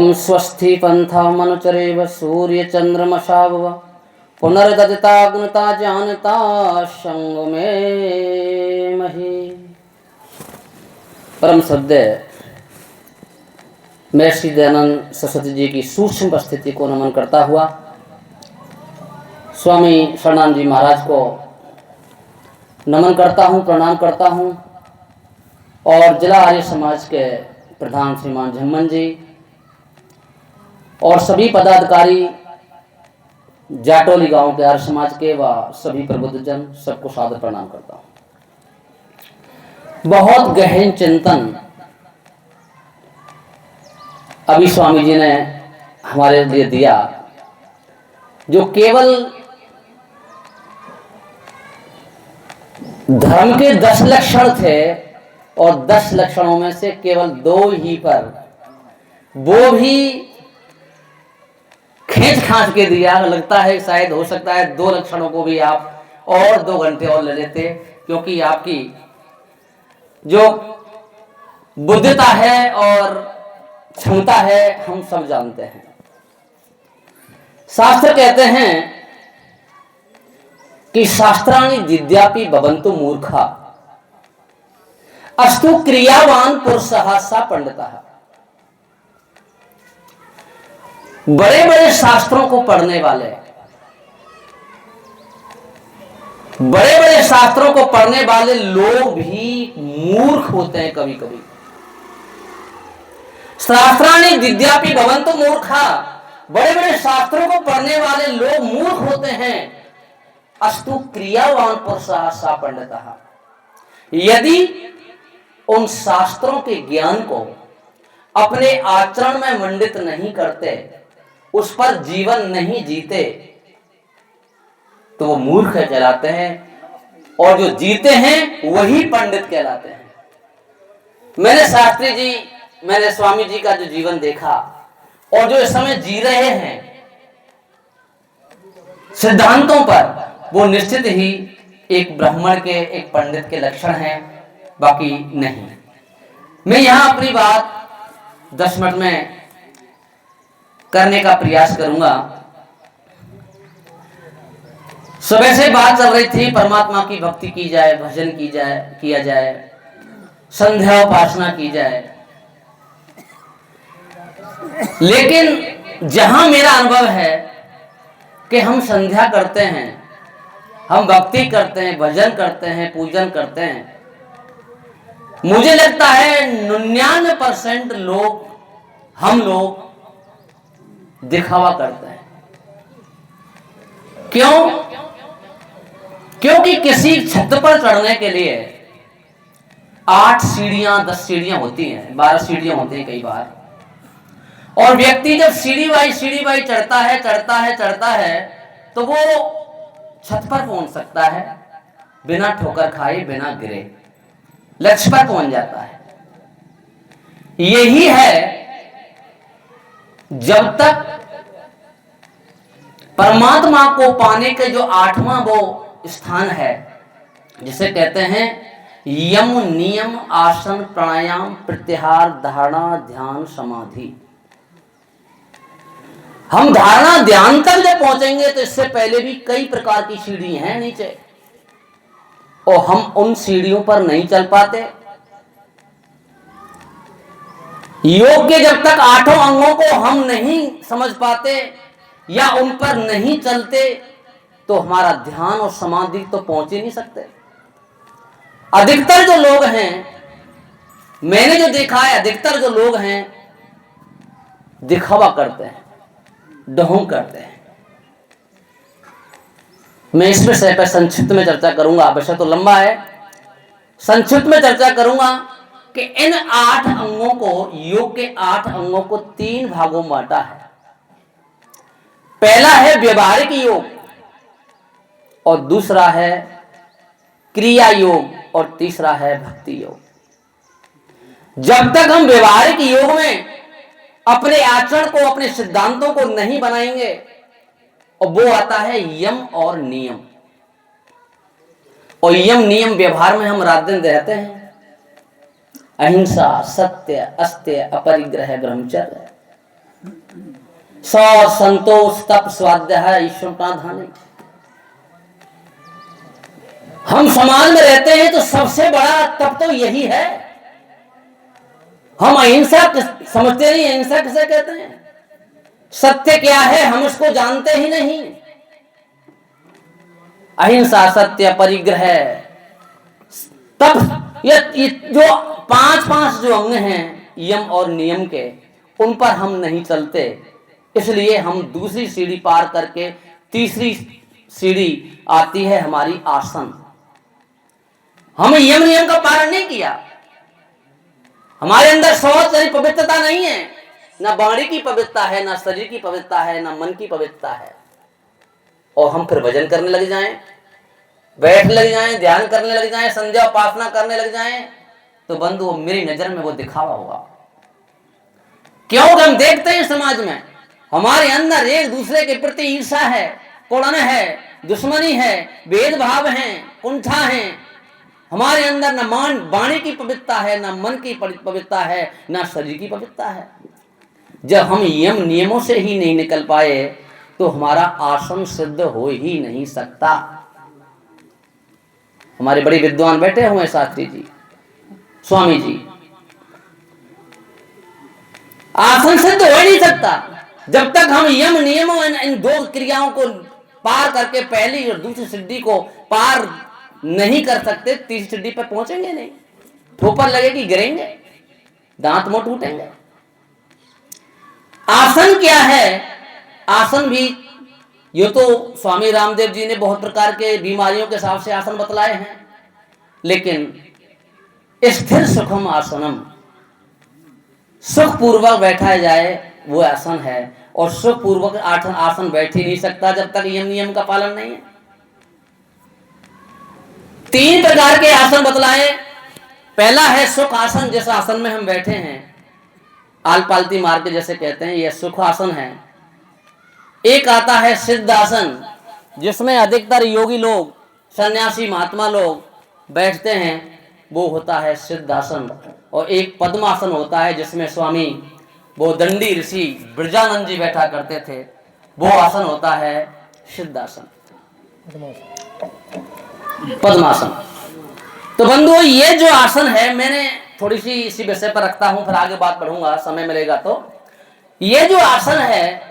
ओम स्वस्ति पंथमनुचरेव सूर्यचंद्रमशावव पुनर्ददिताग्नता जानता संगमे मही। परम सद्य मैं श्री दयानंद सरस्वती जी की सूक्ष्म उपस्थिति को नमन करता हुआ स्वामी शरणानंद जी महाराज को नमन करता हूँ, प्रणाम करता हूँ और जिला आर्य समाज के प्रधान श्रीमान झम्मन जी और सभी पदाधिकारी, जाटोली गांव के आर्य समाज के व सभी प्रबुद्धजन सबको सादर प्रणाम करता हूँ। बहुत गहन चिंतन अभी स्वामी जी ने हमारे लिए दिया, जो केवल धर्म के 10 लक्षण थे और 10 लक्षणों में से केवल 2 ही पर, वो भी खींच खांच के दिया। लगता है शायद हो सकता है 2 लक्षणों को भी आप और 2 घंटे और ले लेते, क्योंकि आपकी जो बुद्धिता है और क्षमता है हम सब जानते हैं। शास्त्र कहते हैं कि शास्त्राणि विद्यापि भवन्तु मूर्खा अस्तु क्रियावान पुरुषः स पंडितः। बड़े बड़े शास्त्रों को पढ़ने वाले, बड़े बड़े शास्त्रों को पढ़ने वाले लोग भी मूर्ख होते हैं कभी कभी। शास्त्राणि विद्यापि भवन्तु मूर्खा, बड़े बड़े शास्त्रों को पढ़ने वाले लोग मूर्ख होते हैं। अस्तु क्रियावान पुरुषः स पंडितः, यदि उन शास्त्रों के ज्ञान को अपने आचरण में मंडित नहीं करते, उस पर जीवन नहीं जीते, तो वो मूर्ख कहलाते हैं, और जो जीते हैं वही पंडित कहलाते हैं। मैंने शास्त्री जी, मैंने स्वामी जी का जो जीवन देखा और जो इस समय जी रहे हैं सिद्धांतों पर, वो निश्चित ही एक ब्राह्मण के, एक पंडित के लक्षण हैं, बाकी नहीं। मैं यहां अपनी बात 10 मिनट में करने का प्रयास करूंगा। सुबह से बात चल रही थी, परमात्मा की भक्ति की जाए, भजन की जाए, किया जाए, संध्या उपासना की जाए, लेकिन जहां मेरा अनुभव है कि हम संध्या करते हैं, हम भक्ति करते हैं, भजन करते हैं, पूजन करते हैं, मुझे लगता है 99% लोग, हम लोग दिखावा करते हैं। क्यों? क्योंकि किसी छत पर चढ़ने के लिए 8 सीढ़ियां, 10 सीढ़ियां होती हैं, 12 सीढ़ियां होती हैं कई बार, और व्यक्ति जब सीढ़ी बाई चढ़ता है, तो वो छत पर पहुंच सकता है बिना ठोकर खाए, बिना गिरे, लक्ष्य पर पहुंच जाता है। यही है, जब तक परमात्मा को पाने के जो 8वां वो स्थान है, जिसे कहते हैं यम नियम आसन प्राणायाम प्रत्याहार धारणा ध्यान समाधि। हम धारणा ध्यान तक जब पहुंचेंगे तो इससे पहले भी कई प्रकार की सीढ़ी हैं नीचे, और हम उन सीढ़ियों पर नहीं चल पाते। योग के जब तक 8 अंगों को हम नहीं समझ पाते या उन पर नहीं चलते, तो हमारा ध्यान और समाधि तो पहुंच ही नहीं सकते। अधिकतर जो लोग हैं, मैंने जो देखा है, अधिकतर जो लोग हैं दिखावा करते हैं, ढोंग करते हैं। मैं इस विषय पर संक्षिप्त में चर्चा करूंगा, विषय तो लंबा है, संक्षिप्त में चर्चा करूंगा कि इन 8 अंगों को, योग के 8 अंगों को 3 भागों में बांटा है। पहला है व्यवहारिक योग, और दूसरा है क्रिया योग, और तीसरा है भक्ति योग। जब तक हम व्यवहारिक योग में अपने आचरण को, अपने सिद्धांतों को नहीं बनाएंगे, और वो आता है यम और नियम, और यम नियम व्यवहार में हम रात दिन रहते हैं। अहिंसा, सत्य, अस्त्य, अपरिग्रह, ब्रह्मचर्य, शौच संतोष तप स्वाध्याय ईश्वर प्राधान्य। हम समाज में रहते हैं तो सबसे बड़ा तप तो यही है। हम अहिंसा समझते नहीं, अहिंसा किसे कहते हैं? सत्य क्या है हम उसको जानते ही नहीं। अहिंसा सत्य परिग्रह तप, ये जो पांच जो अंग हैं यम और नियम के, उन पर हम नहीं चलते। इसलिए हम दूसरी सीढ़ी पार करके तीसरी सीढ़ी आती है हमारी आसन। हमने यम नियम का पालन नहीं किया। हमारे अंदर शौच यानी पवित्रता नहीं है, ना वाणी की पवित्रता है, ना शरीर की पवित्रता है, ना मन की पवित्रता है। और हम फिर भजन करने लग जाएं, बैठ लग जाएं, ध्यान करने लग जाएं, संध्या उपासना करने लग जाएं, तो बंधु मेरी नजर में वो दिखावा होगा। क्योंकि हम देखते हैं समाज में हमारे अंदर एक दूसरे के प्रति ईर्षा है, कुड़न है, दुश्मनी है, भेदभाव है, कुंठा है। हमारे अंदर न मान वाणी की पवित्रता है, ना मन की पवित्रता है, ना शरीर की पवित्रता है। जब हम यम नियमों से ही नहीं निकल पाए तो हमारा आसन सिद्ध हो ही नहीं सकता। हमारे बड़े विद्वान बैठे हुए हैं, शास्त्री जी, स्वामी जी, आसन सिद्ध हो ही नहीं सकता जब तक हम यम नियमों इन दो क्रियाओं को पार करके पहली और दूसरी सिद्धि को पार नहीं कर सकते। तीसरी सिद्धि पर पहुंचेंगे नहीं, ठोकर लगेगी, गिरेंगे, दांत मुंह टूटेंगे। आसन क्या है? आसन भी ये तो स्वामी रामदेव जी ने बहुत प्रकार के बीमारियों के हिसाब से आसन बतलाए हैं, लेकिन स्थिर सुखम आसनम, सुख पूर्वक बैठा जाए वो आसन है। और सुख पूर्वक आसन बैठ ही नहीं सकता जब तक यम नियम का पालन नहीं है। तीन प्रकार के आसन बतलाए। पहला है सुख आसन, जिस आसन में हम बैठे हैं आल पालती मार के जैसे कहते हैं, यह सुख आसन है। एक आता है सिद्ध आसन, जिसमें अधिकतर योगी लोग, सन्यासी महात्मा लोग बैठते हैं, वो होता है सिद्ध आसन। और एक पद्मासन होता है, जिसमें स्वामी वो दंडी ऋषि ब्रजानंद जी बैठा करते थे, वो आसन होता है सिद्धासन, पद्मासन। तो बंधुओं, ये जो आसन है, मैंने थोड़ी सी इसी विषय पर रखता हूं, फिर आगे बात पढ़ूंगा समय मिलेगा तो। ये जो आसन है,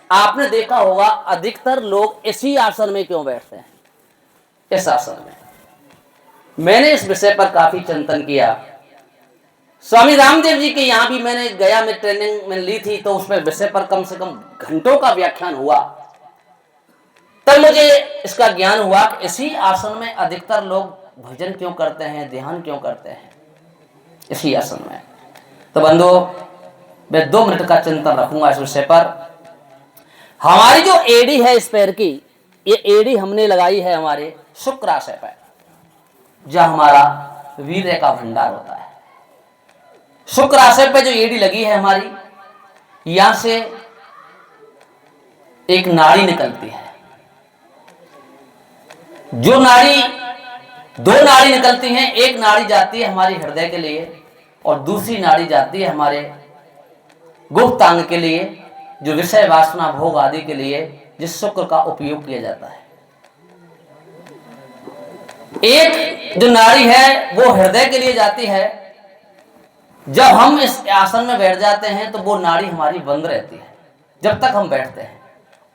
आपने देखा होगा अधिकतर लोग इसी आसन में क्यों बैठते हैं? इस आसन में मैंने इस विषय पर काफी चिंतन किया। स्वामी रामदेव जी के यहाँ भी मैंने गया में ट्रेनिंग में ली थी, तो उसमें विषय पर कम से कम घंटों का व्याख्यान हुआ। तब मुझे इसका ज्ञान हुआ कि इसी आसन में अधिकतर लोग भजन क्यों करते हैं, ध्यान क्यों करते हैं, इसी आसन में। तो बंधुओं, मैं 2 मिनट का चिंतन रखूंगा इस विषय पर। हमारी जो एड़ी है इस पैर की, ये एड़ी हमने लगाई है हमारे शुक्राशय पर, जहां हमारा वीर्य का भंडार होता है। शुक्राशय पे जो एड़ी लगी है हमारी, यहां से एक नाड़ी निकलती है। जो नाड़ी, 2 नाड़ी निकलती हैं। एक नाड़ी जाती है हमारी हृदय के लिए और दूसरी नाड़ी जाती है हमारे गुप्तांग के लिए, जो विषय वासना भोग आदि के लिए जिस शुक्र का उपयोग किया जाता है। एक जो नाड़ी है वो हृदय के लिए जाती है। जब हम इस आसन में बैठ जाते हैं तो वो नाड़ी हमारी बंद रहती है जब तक हम बैठते हैं,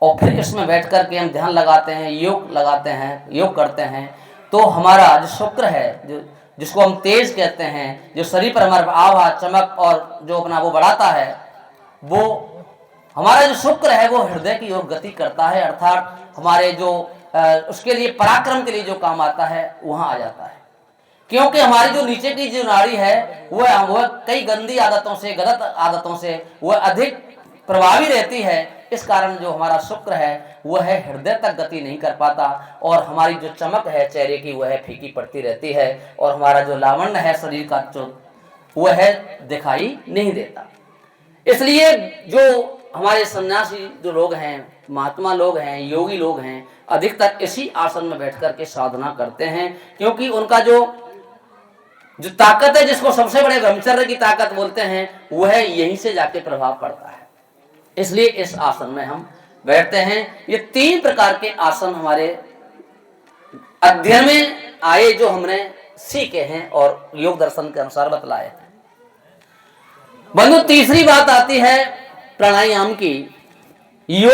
और फिर इसमें बैठ करके हम ध्यान लगाते हैं, योग लगाते हैं, योग करते हैं, तो हमारा जो शुक्र है, जो जिसको हम तेज कहते हैं, जो शरीर पर हमारा आभा चमक और जो अपना वो बढ़ाता है, वो हमारा जो शुक्र है वो हृदय की ओर गति करता है, अर्थात हमारे जो उसके लिए पराक्रम के लिए जो काम आता है वहां आ जाता है। क्योंकि हमारी जो नीचे की जो नाड़ी है वह कई गंदी आदतों से, गलत आदतों से वह अधिक प्रभावी रहती है। इस कारण जो हमारा शुक्र है वह है हृदय तक गति नहीं कर पाता, और हमारी जो चमक है चेहरे की वह फीकी पड़ती रहती है, और हमारा जो लावण्य है शरीर का जो वह है दिखाई नहीं देता। इसलिए जो हमारे सन्यासी जो लोग हैं, महात्मा लोग हैं, योगी लोग हैं, अधिकतर इसी आसन में बैठकर के साधना करते हैं, क्योंकि उनका जो ताकत है, जिसको सबसे बड़े ब्रह्मचर्य की ताकत बोलते हैं, वह यहीं से जाके प्रभाव पड़ता है। इसलिए इस आसन में हम बैठते हैं। ये 3 प्रकार के आसन हमारे अध्ययन में आए, जो हमने सीखे हैं और योग दर्शन के अनुसार बतलाए हैं। बंधु, तीसरी बात आती है प्राणायाम की। योग